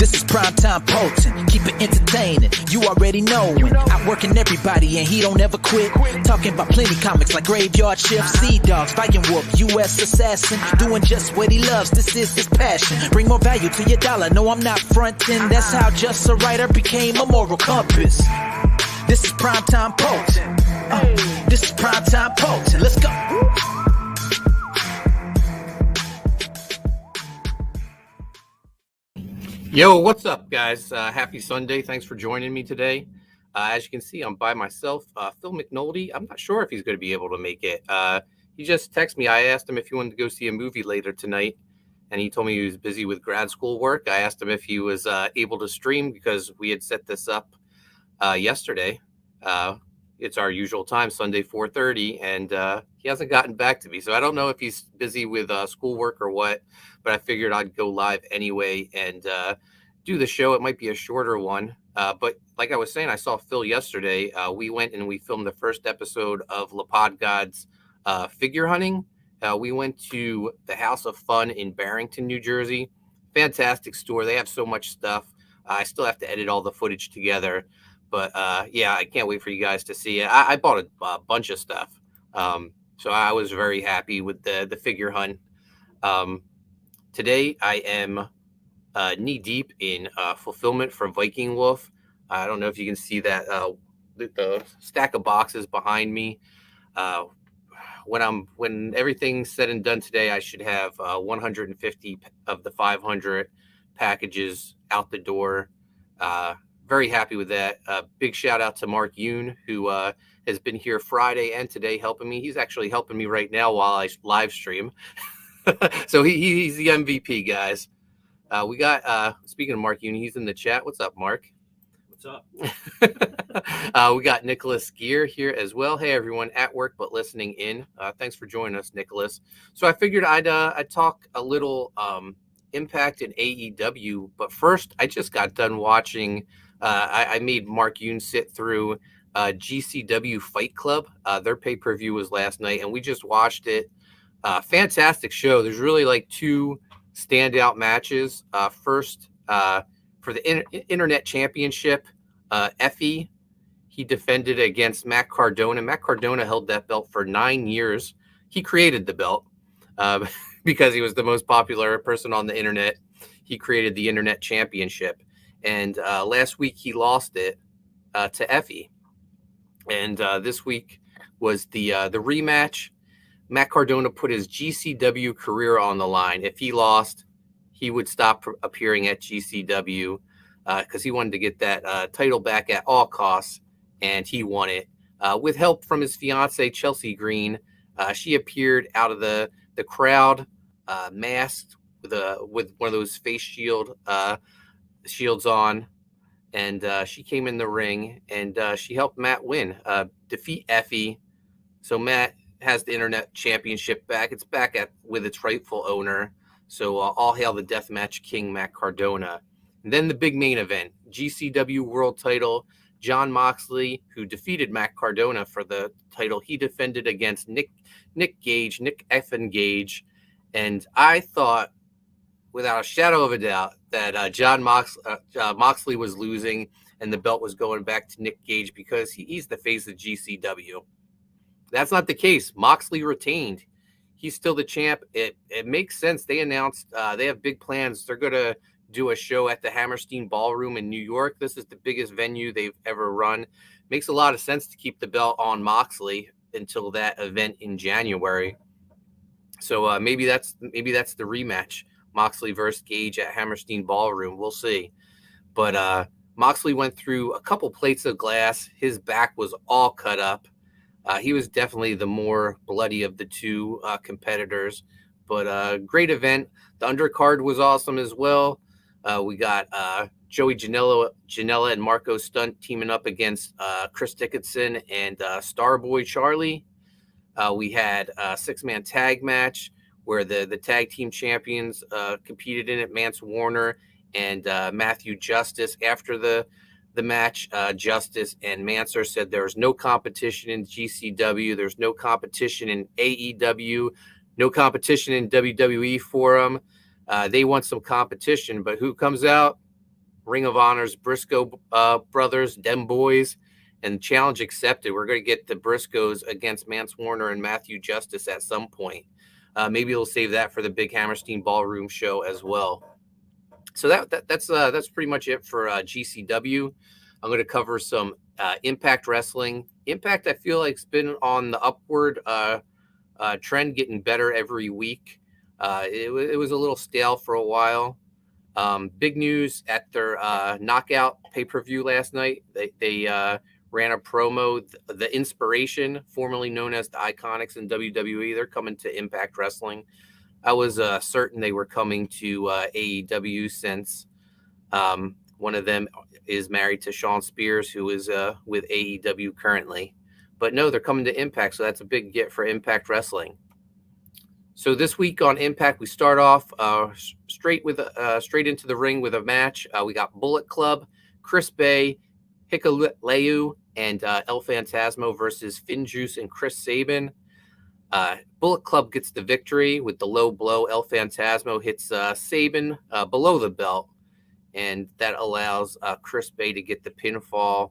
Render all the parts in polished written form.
This is primetime Poulton, keep it entertaining. You already know it. Outworking everybody and he don't ever quit. Talking about plenty comics like Graveyard Shift, Sea Dogs, Viking Whoop, U.S. Assassin. Doing just what he loves, this is his passion. Bring more value to your dollar, no I'm not fronting. That's how just a writer became a moral compass. This is primetime Poulton. This is primetime Poulton. Let's go. Yo, what's up, guys? Happy Sunday. Thanks for joining me today. As you can see, I'm by myself. Phil McNulty, I'm not sure if he's going to be able to make it. He just texted me. I asked him if he wanted to go see a movie later tonight, and he told me he was busy with grad school work. I asked him if he was able to stream because we had set this up yesterday. It's our usual time, Sunday 4:30, and he hasn't gotten back to me. So I don't know if he's busy with schoolwork or what, but I figured I'd go live anyway and do the show. It might be a shorter one, but like I was saying, I saw Phil yesterday. We went and we filmed the first episode of LaPod God's figure hunting. We went to the House of Fun in Barrington, New Jersey. Fantastic store. They have so much stuff. I still have to edit all the footage together. But, yeah, I can't wait for you guys to see it. I bought a bunch of stuff. So I was very happy with the figure hunt. Today, I am knee deep in fulfillment for Viking Wolf. I don't know if you can see that the stack of boxes behind me. When everything's said and done today, I should have 150 of the 500 packages out the door. Very happy with that. Big shout out to Mark Yoon, who has been here Friday and today helping me. He's actually helping me right now while I live stream. So he's the MVP, guys. We got, speaking of Mark Yoon, he's in the chat. What's up, Mark? What's up? We got Nicholas Gear here as well. Hey, everyone, at work but listening in. Thanks for joining us, Nicholas. So I figured I'd talk a little Impact in AEW, but first, I just got done watching. I made Mark Yoon sit through GCW Fight Club. Their pay-per-view was last night, and we just watched it. Fantastic show. There's really like two standout matches. First, for the Internet Championship, Effie, he defended against Matt Cardona. Matt Cardona held that belt for 9 years. He created the belt because he was the most popular person on the internet. He created the Internet Championship. And last week he lost it to Effie. And this week was the rematch. Matt Cardona put his GCW career on the line. If he lost, he would stop appearing at GCW because he wanted to get that title back at all costs, and he won it. With help from his fiancée, Chelsea Green, she appeared out of the crowd, masked with one of those face shields on, and she came in the ring and she helped Matt win, defeat Effie. So Matt has the Internet Championship back. It's back with its rightful owner. So all hail the Deathmatch King, Matt Cardona. And then the big main event, GCW World Title. Jon Moxley, who defeated Matt Cardona for the title, he defended against Nick effing Gage. And I thought, without a shadow of a doubt, that Jon Moxley was losing and the belt was going back to Nick Gage because he's the face of GCW. That's not the case. Moxley retained. He's still the champ. It makes sense. They announced they have big plans. They're going to do a show at the Hammerstein Ballroom in New York. This is the biggest venue they've ever run. Makes a lot of sense to keep the belt on Moxley until that event in January. So maybe that's the rematch. Moxley versus Gage at Hammerstein Ballroom. We'll see. But Moxley went through a couple plates of glass. His back was all cut up. He was definitely the more bloody of the two competitors. But great event. The undercard was awesome as well. We got Joey Janela and Marco Stunt teaming up against Chris Dickinson and Starboy Charlie. We had a 6-man tag match where the tag team champions competed in it, Mance Warner and Matthew Justice. After the match, Justice and Manser said there was no competition in GCW. There's no competition in AEW, no competition in WWE for them. They want some competition, but who comes out? Ring of Honor's Briscoe brothers, Dem Boys, and challenge accepted. We're going to get the Briscoes against Mance Warner and Matthew Justice at some point. Maybe we'll save that for the Big Hammerstein Ballroom show as well. So that's pretty much it for GCW. I'm going to cover some Impact Wrestling. Impact, I feel like, has been on the upward trend, getting better every week. It was a little stale for a while. Big news at their Knockout pay-per-view last night. They ran a promo. The Inspiration, formerly known as the Iconics in WWE, they're coming to Impact Wrestling. I was certain they were coming to AEW since one of them is married to Sean Spears, who is with AEW currently. But no, they're coming to Impact, so that's a big get for Impact Wrestling. So this week on Impact, we start off straight into the ring with a match. We got Bullet Club, Chris Bay, Hikuleu, and El Phantasmo versus Finn Juice and Chris Sabin. Bullet Club gets the victory with the low blow. El Phantasmo hits Sabin below the belt, and that allows Chris Bay to get the pinfall.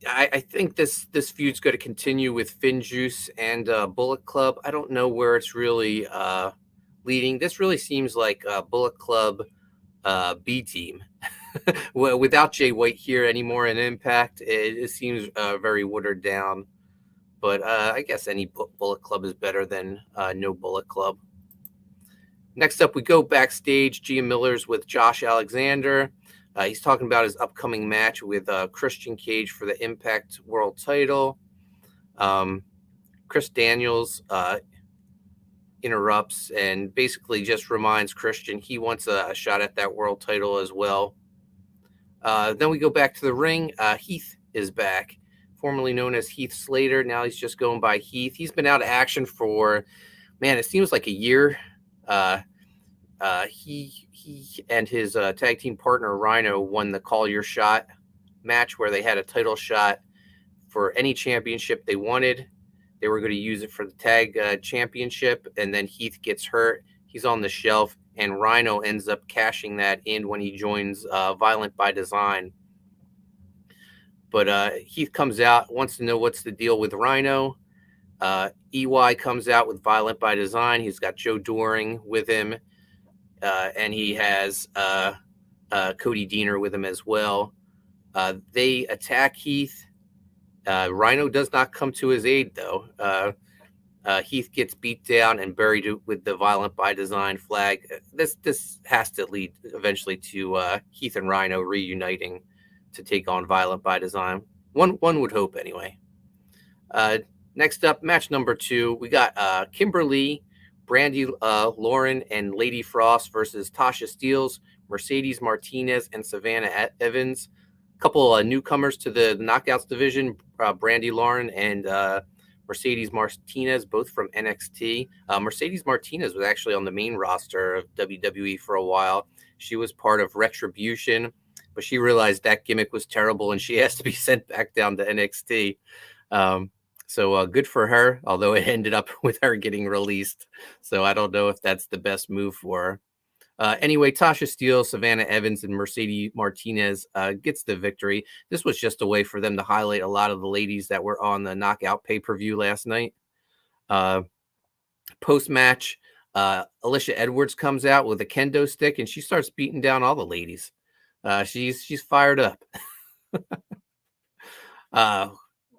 I think this feud's going to continue with Finn Juice and Bullet Club. I don't know where it's really leading. This really seems like Bullet Club B team. Well, without Jay White here anymore in Impact, it seems very watered down. But I guess any Bullet Club is better than no Bullet Club. Next up, we go backstage. Gia Miller's with Josh Alexander. He's talking about his upcoming match with Christian Cage for the Impact World title. Chris Daniels interrupts and basically just reminds Christian he wants a shot at that world title as well. Then we go back to the ring. Heath is back, formerly known as Heath Slater. Now he's just going by Heath. He's been out of action for, it seems like a year. He and his tag team partner Rhino won the Call Your Shot match where they had a title shot for any championship they wanted. They were going to use it for the tag championship, and then Heath gets hurt. He's on the shelf, and Rhino ends up cashing that in when he joins Violent by Design. But Heath comes out, wants to know what's the deal with Rhino. EY comes out with Violent by Design. He's got Joe Doring with him. And he has Cody Deaner with him as well. They attack Heath. Rhino does not come to his aid, though. Heath gets beat down and buried with the Violent by Design flag. This has to lead eventually to Heath and Rhino reuniting to take on Violent by Design. One would hope, anyway. Next up, match number 2, we got Kimberly, Brandy Lauren, and Lady Frost versus Tasha Steelz, Mercedes Martinez, and Savannah Evans. A couple of newcomers to the Knockouts division, Brandy Lauren and Mercedes Martinez, both from NXT. Mercedes Martinez was actually on the main roster of WWE for a while. She was part of Retribution, but she realized that gimmick was terrible and she has to be sent back down to NXT. So good for her, although it ended up with her getting released. So I don't know if that's the best move for her. Anyway, Tasha Steelz, Savannah Evans, and Mercedes Martinez gets the victory. This was just a way for them to highlight a lot of the ladies that were on the Knockout pay-per-view last night. Post-match, Alicia Edwards comes out with a kendo stick, and she starts beating down all the ladies. She's fired up.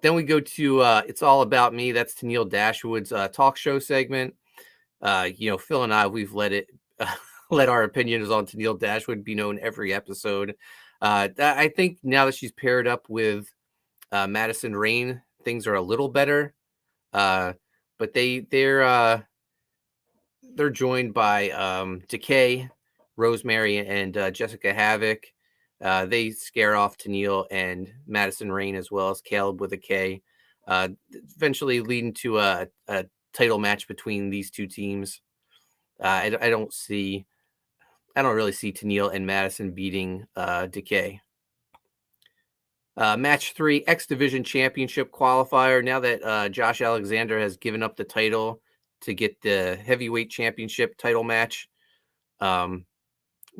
Then we go to It's All About Me. That's Tennille Dashwood's talk show segment. Phil and I, we've let our opinions on Tennille Dashwood be known every episode. I think now that she's paired up with Madison Rayne, things are a little better. But they're joined by Decay, Rosemary, and Jessica Havoc. They scare off Tennille and Madison Rayne as well as Caleb with a K, eventually leading to a title match between these two teams. I don't really see Tennille and Madison beating Decay. Match 3, X Division Championship qualifier. Now that Josh Alexander has given up the title to get the heavyweight championship title match,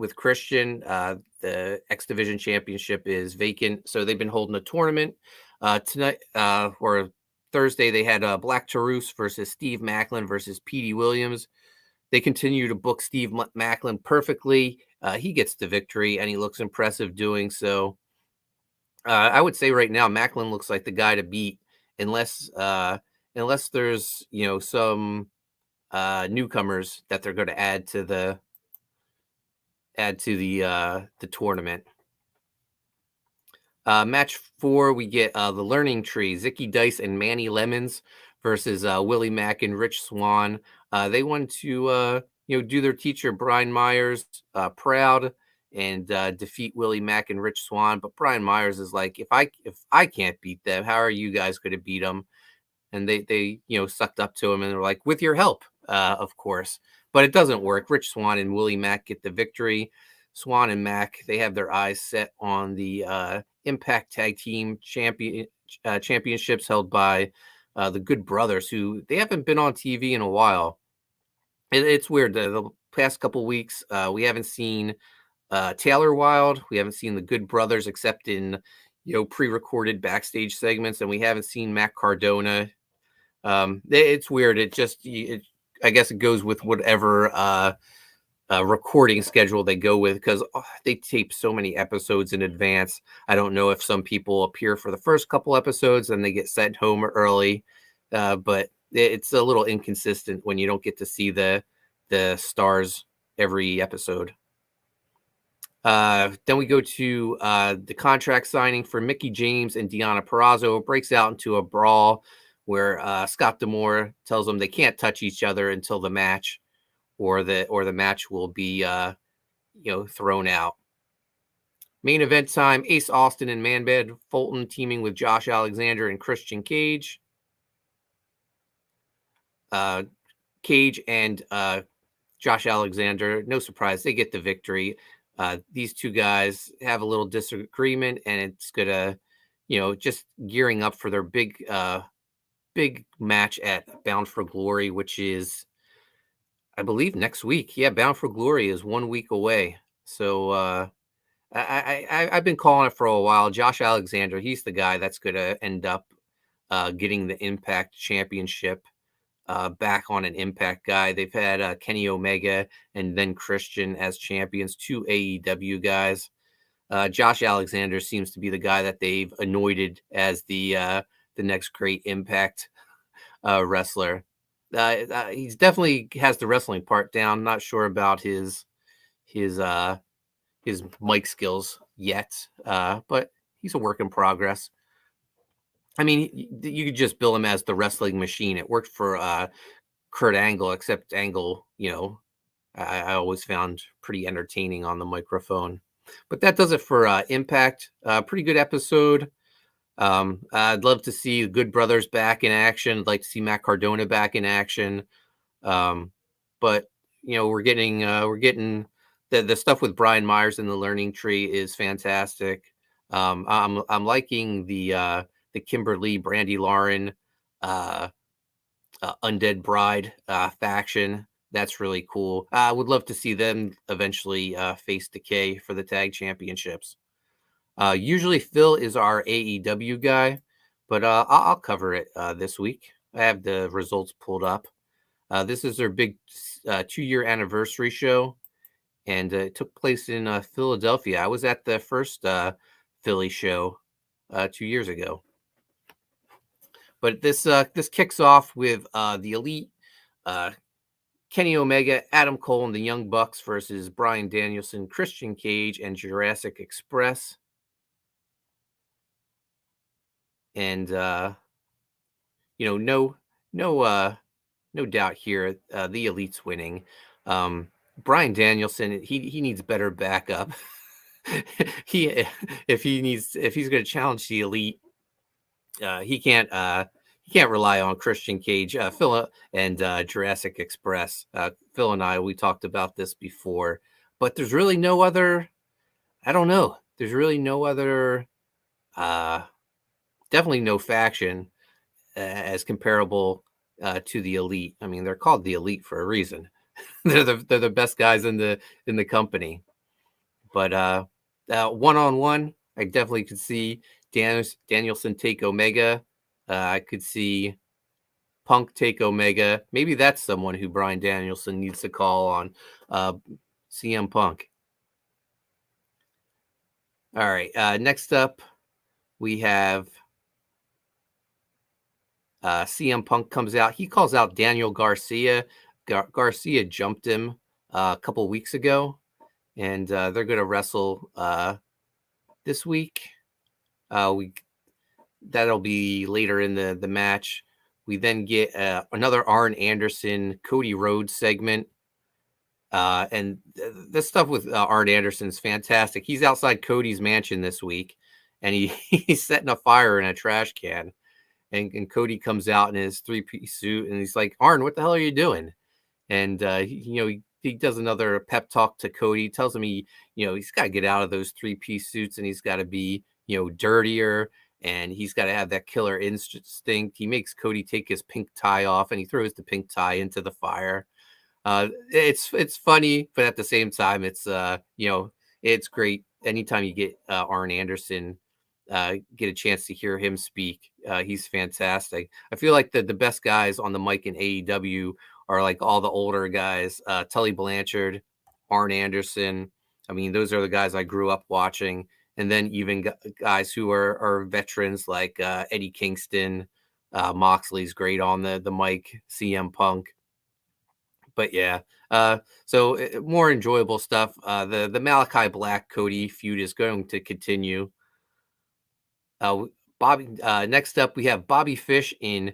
with Christian. The X Division Championship is vacant, so they've been holding a tournament tonight or Thursday. They had Black Taurus versus Steve Macklin versus Petey Williams. They continue to book Steve Macklin perfectly. He gets the victory, and he looks impressive doing so. I would say right now, Macklin looks like the guy to beat, unless there's some newcomers that they're going to add to the tournament. Match 4, we get the Learning Tree, Zicky Dice and Manny Lemons versus Willie Mack and Rich Swann. They want to do their teacher Brian Myers proud and defeat Willie Mack and Rich Swann. But Brian Myers is like, if I can't beat them, how are you guys going to beat them? And they sucked up to him, and they're like, with your help, of course. But it doesn't work. Rich Swann and Willie Mack get the victory. Swann and Mack, they have their eyes set on the Impact Tag Team Championships held by the Good Brothers, who they haven't been on TV in a while. It's weird. The past couple weeks, we haven't seen Taylor Wilde. We haven't seen the Good Brothers except in pre-recorded backstage segments, and we haven't seen Matt Cardona. It's weird. I guess it goes with whatever recording schedule they go with, because they tape so many episodes in advance. I don't know if some people appear for the first couple episodes and they get sent home early, but it's a little inconsistent when you don't get to see the stars every episode. Then we go to the contract signing for Mickie James and Deonna Purrazzo. It breaks out into a brawl where Scott D'Amore tells them they can't touch each other until the match, or the match will be thrown out. Main event time: Ace Austin and Man-Bad Poulton teaming with Josh Alexander and Christian Cage. Cage and Josh Alexander, no surprise, they get the victory. These two guys have a little disagreement, and it's gonna, just gearing up for their big match at Bound for Glory, which is, I believe, next week. Yeah, Bound for Glory is 1 week away. So I've been calling it for a while. Josh Alexander, he's the guy that's going to end up getting the Impact Championship back on an Impact guy. They've had Kenny Omega and then Christian as champions, 2 AEW guys. Josh Alexander seems to be the guy that they've anointed as the next great Impact wrestler. He's definitely has the wrestling part down. Not sure about his mic skills yet, but he's a work in progress. I mean, you could just bill him as the wrestling machine. It worked for Kurt Angle, except Angle, I always found pretty entertaining on the microphone. But that does it for Impact. Pretty good episode. I'd love to see the Good Brothers back in action. I'd like to see Matt Cardona back in action. But we're getting the stuff with Brian Myers and the Learning Tree is fantastic. I'm liking the Kimberly, Brandy Lauren, Undead Bride faction. That's really cool. I would love to see them eventually face Decay for the tag championships. Usually Phil is our AEW guy, but I'll cover it this week. I have the results pulled up. This is their big 2-year anniversary show, and it took place in Philadelphia. I was at the first Philly show 2 years ago. But this kicks off with the Elite, Kenny Omega, Adam Cole, and the Young Bucks versus Bryan Danielson, Christian Cage, and Jurassic Express. And no doubt here, the Elite's winning. Bryan Danielson, he needs better backup. If he's going to challenge the Elite, he can't rely on Christian Cage, Phil, and Jurassic Express. Phil and I, we talked about this before, but there's really no other. I don't know. There's really no other. Definitely no faction as comparable to the Elite. I mean, they're called the Elite for a reason. They're the best guys in the company. But one-on-one, I definitely could see Danielson take Omega. I could see Punk take Omega. Maybe that's someone who Bryan Danielson needs to call on CM Punk. All right. Next up, we have CM Punk comes out. He calls out Daniel Garcia. Garcia jumped him a couple weeks ago, and they're going to wrestle this week. That'll be later in the match. We then get another Arn Anderson, Cody Rhodes segment. And this stuff with Arn Anderson is fantastic. He's outside Cody's mansion this week, and he's setting a fire in a trash can. And Cody comes out in his three-piece suit, and he's like, "Arn, what the hell are you doing?" And he does another pep talk to Cody. Tells him he's got to get out of those three-piece suits, and he's got to be dirtier, and he's got to have that killer instinct. He makes Cody take his pink tie off, and he throws the pink tie into the fire. It's funny, but at the same time, it's it's great. Anytime you get Arn Anderson, get a chance to hear him speak, he's fantastic. I feel like the best guys on the mic in AEW are like all the older guys, Tully Blanchard, Arn Anderson. I mean, those are the guys I grew up watching. And then even guys who are veterans like Eddie Kingston, Moxley's great on the mic, CM Punk. But yeah, so more enjoyable stuff. The Malachi Black Cody feud is going to continue. Next up, we have Bobby Fish in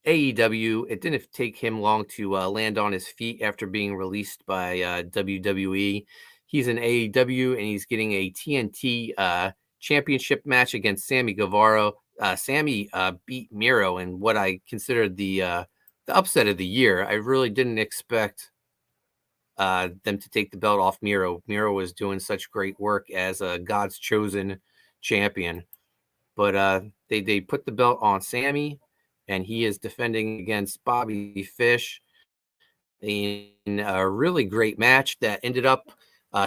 AEW. It didn't take him long to land on his feet after being released by WWE. He's in AEW, and he's getting a TNT championship match against Sammy Guevara. Sammy beat Miro in what I considered the upset of the year. I really didn't expect them to take the belt off Miro. Miro was doing such great work as God's chosen champion. But they put the belt on Sammy, and he is defending against Bobby Fish in a really great match that ended up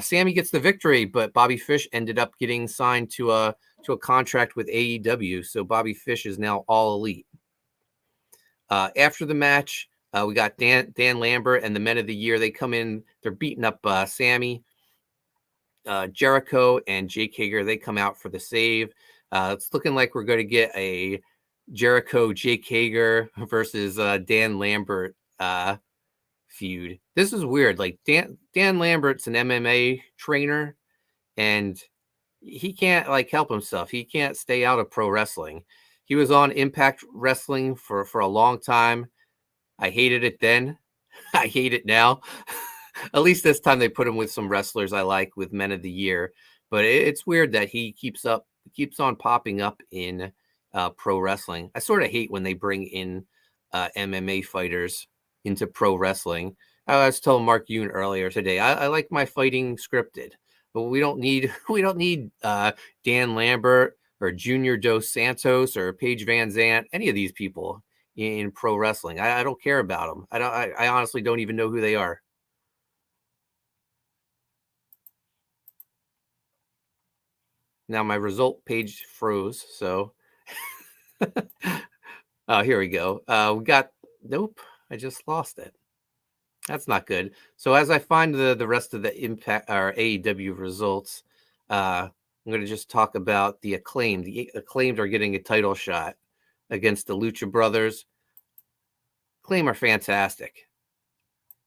Sammy gets the victory, but Bobby Fish ended up getting signed to a contract with AEW. So Bobby Fish is now All Elite. After the match, we got Dan Lambert and the Men of the Year. They come in, they're beating up Sammy. Jericho and Jake Hager, they come out for the save. It's looking like we're going to get a Jericho, Jake Hager versus Dan Lambert feud. This is weird. Like Dan Lambert's an MMA trainer, and he can't help himself. He can't stay out of pro wrestling. He was on Impact Wrestling for a long time. I hated it then. I hate it now. At least this time they put him with some wrestlers I like with Men of the Year. But it's weird that he keeps on popping up in pro wrestling. I sort of hate when they bring in MMA fighters into pro wrestling. I was telling Mark Yoon earlier today, I like my fighting scripted, but we don't need Dan Lambert or Junior Dos Santos or Paige Van Zant, any of these people in pro wrestling. I don't care about them. I honestly don't even know who they are. Now my result page froze, so here we go. We got nope. I just lost it. That's not good. So as I find the rest of the Impact or AEW results, I'm going to just talk about the Acclaimed. The Acclaimed are getting a title shot against the Lucha Brothers. Acclaim are fantastic.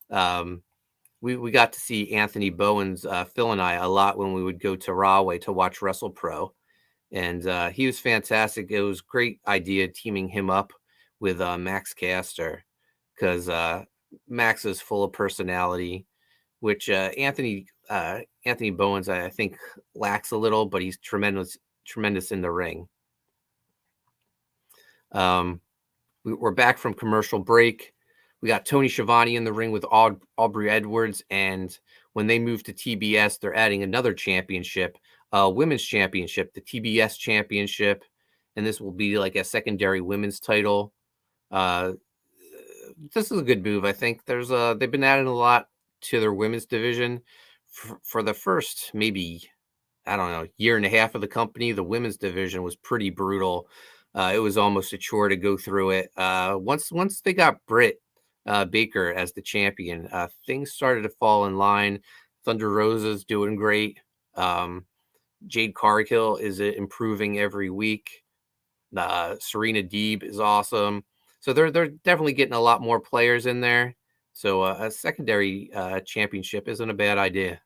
We got to see Anthony Bowens, Phil and I, a lot when we would go to Rahway to watch WrestlePro. And he was fantastic. It was a great idea teaming him up with Max Caster, because Max is full of personality, which Anthony Bowens, I think, lacks a little, but he's tremendous in the ring. We're back from commercial break. We got Tony Schiavone in the ring with Aubrey Edwards, and when they move to TBS, they're adding another championship, women's championship, the TBS Championship, and this will be like a secondary women's title. This is a good move. I think they've been adding a lot to their women's division for the first maybe, I don't know, year and a half of the company, the women's division was pretty brutal. It was almost a chore to go through it. Once they got Britt Baker as the champion, things started to fall in line. Thunder Rosa's doing great. Jade Cargill is improving every week. Serena Deeb is awesome. So they're definitely getting a lot more players in there. So a secondary championship isn't a bad idea.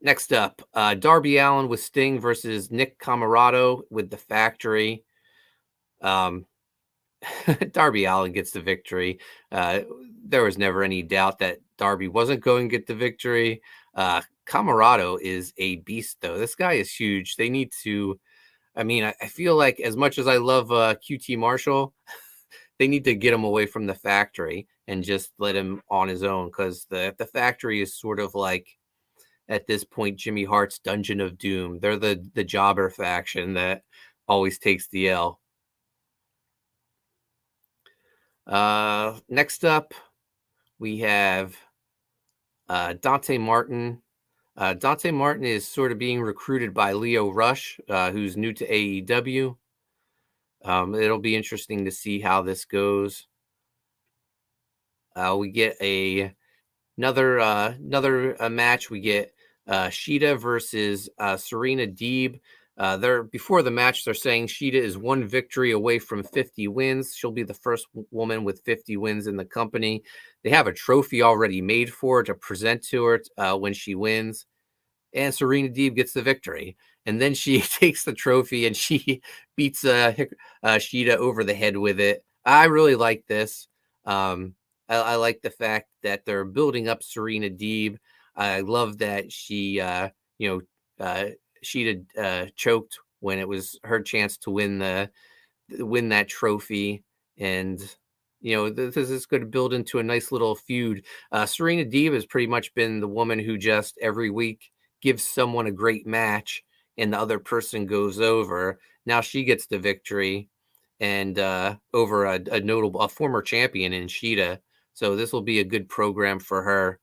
Next up, Darby Allin with Sting versus Nick Comoroto with the Factory. Darby Allin gets the victory. There was never any doubt that Darby wasn't going to get the victory. Comoroto is a beast, though. This guy is huge. They need to. I mean, I feel like as much as I love QT Marshall, they need to get him away from the Factory and just let him on his own, because the Factory is sort of like, at this point, Jimmy Hart's Dungeon of Doom. They're the jobber faction that always takes the L. Next up, we have Dante Martin. Dante Martin is sort of being recruited by Lio Rush, who's new to AEW. It'll be interesting to see how this goes. We get another match. We get Sheida versus Serena Deeb. Before the match, they're saying Sheida is one victory away from 50 wins. She'll be the first woman with 50 wins in the company. They have a trophy already made for her to present to her when she wins. And Serena Deeb gets the victory. And then she takes the trophy and she beats Sheida over the head with it. I really like this. I like the fact that they're building up Serena Deeb. I love that she, Sheida choked when it was her chance to win that trophy, and this is going to build into a nice little feud. Serena Deeb has pretty much been the woman who just every week gives someone a great match, and the other person goes over. Now she gets the victory, and over a former champion in Sheida. So this will be a good program for her.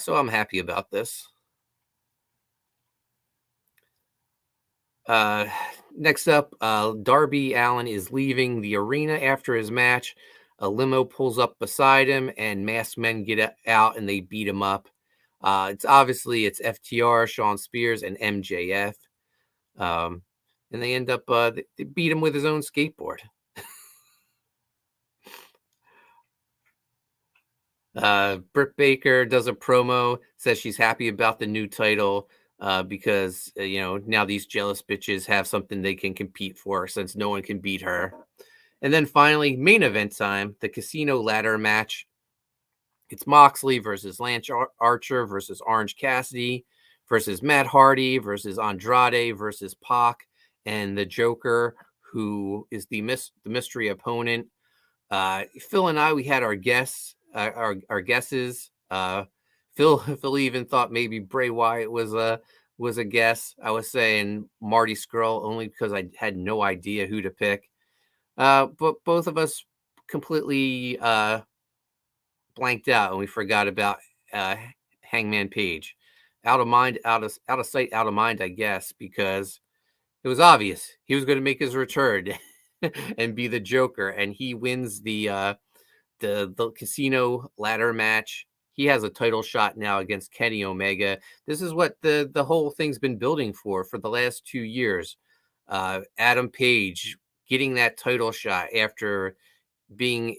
So I'm happy about this. Next up, Darby Allin is leaving the arena after his match. A limo pulls up beside him, and masked men get out and they beat him up. It's FTR, Sean Spears, and MJF. And they end up they beat him with his own skateboard. Britt Baker does a promo, says she's happy about the new title because now these jealous bitches have something they can compete for, since no one can beat her. And then finally, main event time, the casino ladder match. It's Moxley versus Lance Archer versus Orange Cassidy versus Matt Hardy versus Andrade versus Pac and the Joker, who is the mystery opponent. Phil and I, we had our guesses. Phil even thought maybe Bray Wyatt was a guess. I was saying Marty Scurll only because I had no idea who to pick. But both of us completely blanked out, and we forgot about Hangman Page. Out of mind, out of sight, out of mind, I guess, because it was obvious he was going to make his return and be the Joker, and he wins the casino ladder match. He has a title shot now against Kenny Omega. This is what the whole thing's been building for the last 2 years. Adam Page getting that title shot after being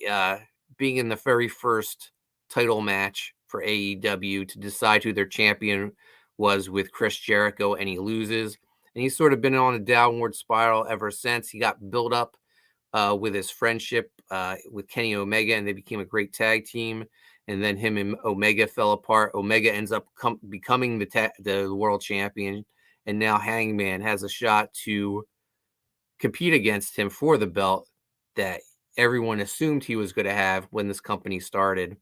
in the very first title match for AEW to decide who their champion was with Chris Jericho, and he loses. And he's sort of been on a downward spiral ever since. He got built up with his friendship with Kenny Omega, and they became a great tag team. And then him and Omega fell apart. Omega ends up becoming the world champion, and now Hangman has a shot to compete against him for the belt that everyone assumed he was going to have when this company started.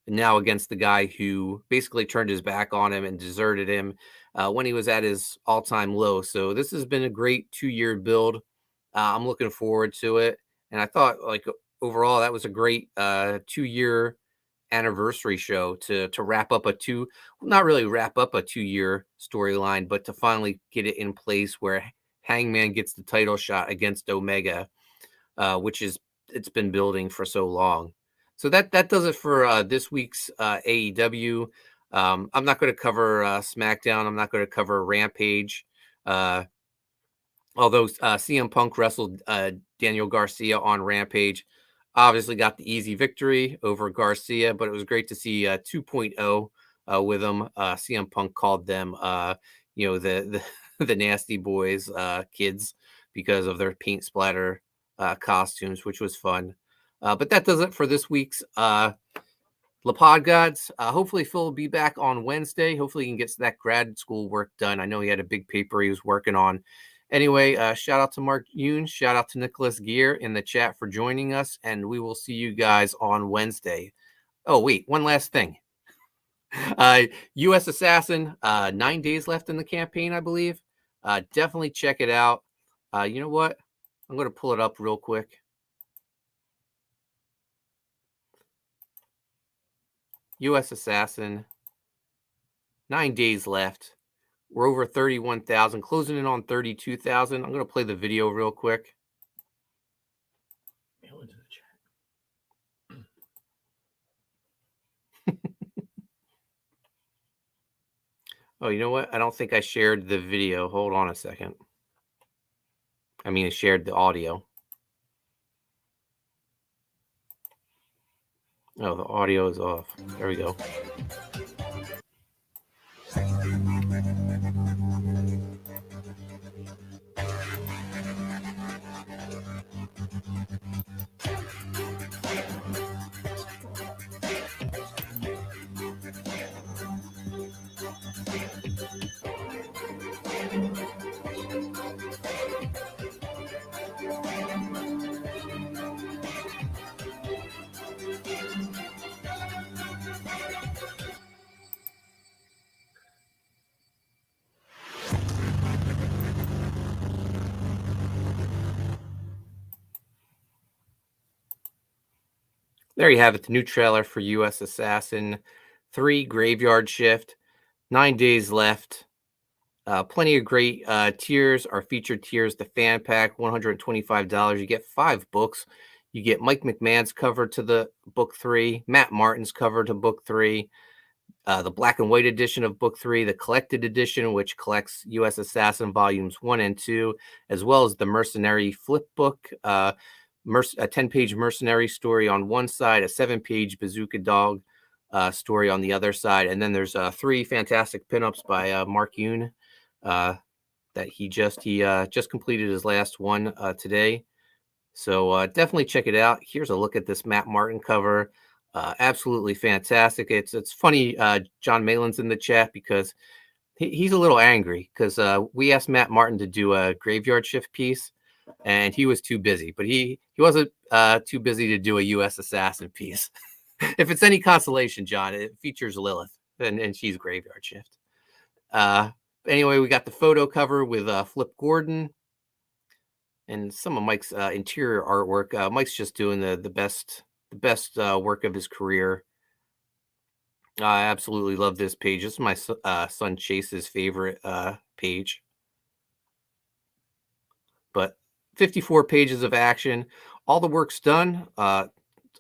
And now against the guy who basically turned his back on him and deserted him when he was at his all-time low. So this has been a great 2-year build. I'm looking forward to it. And I thought, overall, that was a great 2-year anniversary show to wrap up not really wrap up a 2-year storyline, but to finally get it in place where Hangman gets the title shot against Omega, which it's been building for so long. So that does it for this week's AEW. I'm not going to cover SmackDown. I'm not going to cover Rampage. Although CM Punk wrestled Daniel Garcia on Rampage, obviously got the easy victory over Garcia, but it was great to see 2.0 with him. CM Punk called them, the Nasty Boys kids because of their paint splatter costumes, which was fun. But that does it for this week's LaPod Gods. Hopefully Phil will be back on Wednesday. Hopefully he can get that grad school work done. I know he had a big paper he was working on. Anyway, shout out to Mark Yoon. Shout out to Nicholas Gear in the chat for joining us. And we will see you guys on Wednesday. Oh, wait, one last thing. U.S. Assassin, 9 days left in the campaign, I believe. Definitely check it out. You know what? I'm going to pull it up real quick. U.S. Assassin, 9 days left. We're over 31,000, closing in on 32,000. I'm going to play the video real quick. Mail into the chat. Oh, you know what? I don't think I shared the video. Hold on a second. I mean, I shared the audio. Oh, the audio is off. There we go. There you have it, the new trailer for U.S. Assassin 3 Graveyard Shift. 9 days left. Plenty of great tiers. Our featured tiers, the fan pack, $125. You get 5 books. You get Mike McMahon's cover to the book 3, Matt Martin's cover to book 3, the black and white edition of book 3, the collected edition, which collects U.S. Assassin volumes 1 and 2, as well as the Mercenary flip book, a 10-page Mercenary story on one side, a 7-page Bazooka Dog story on the other side, and then there's 3 fantastic pinups by Mark Yoon that he just completed his last one today. So definitely check it out. Here's a look at this Matt Martin cover. Absolutely fantastic. It's funny. John Malin's in the chat because he's a little angry because we asked Matt Martin to do a Graveyard Shift piece, and he was too busy. But he wasn't too busy to do a U.S. Assassin piece. If it's any consolation, John, it features Lilith, and she's Graveyard Shift. Anyway, we got the photo cover with Flip Gordon and some of Mike's interior artwork. Mike's just doing the best work of his career. I absolutely love this page. This is my son Chase's favorite page. But 54 pages of action. All the work's done.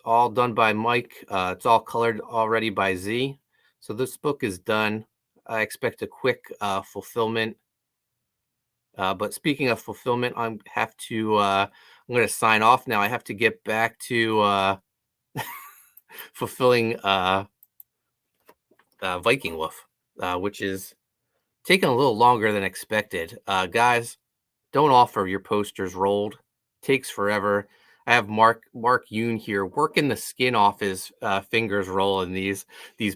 All done by Mike. It's all colored already by Z. So this book is done. I expect a quick fulfillment. But speaking of fulfillment, I'm going to sign off now. I have to get back to fulfilling Viking Wolf, which is taking a little longer than expected. Guys, don't offer your posters rolled. Takes forever. I have Mark Yoon here working the skin off his fingers rolling these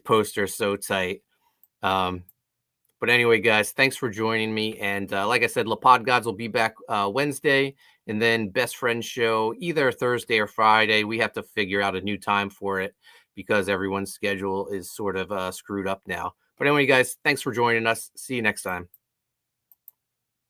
posters so tight. But anyway, guys, thanks for joining me. And like I said, LaPod Gods will be back Wednesday, and then Best Friends Show either Thursday or Friday. We have to figure out a new time for it because everyone's schedule is sort of screwed up now. But anyway, guys, thanks for joining us. See you next time.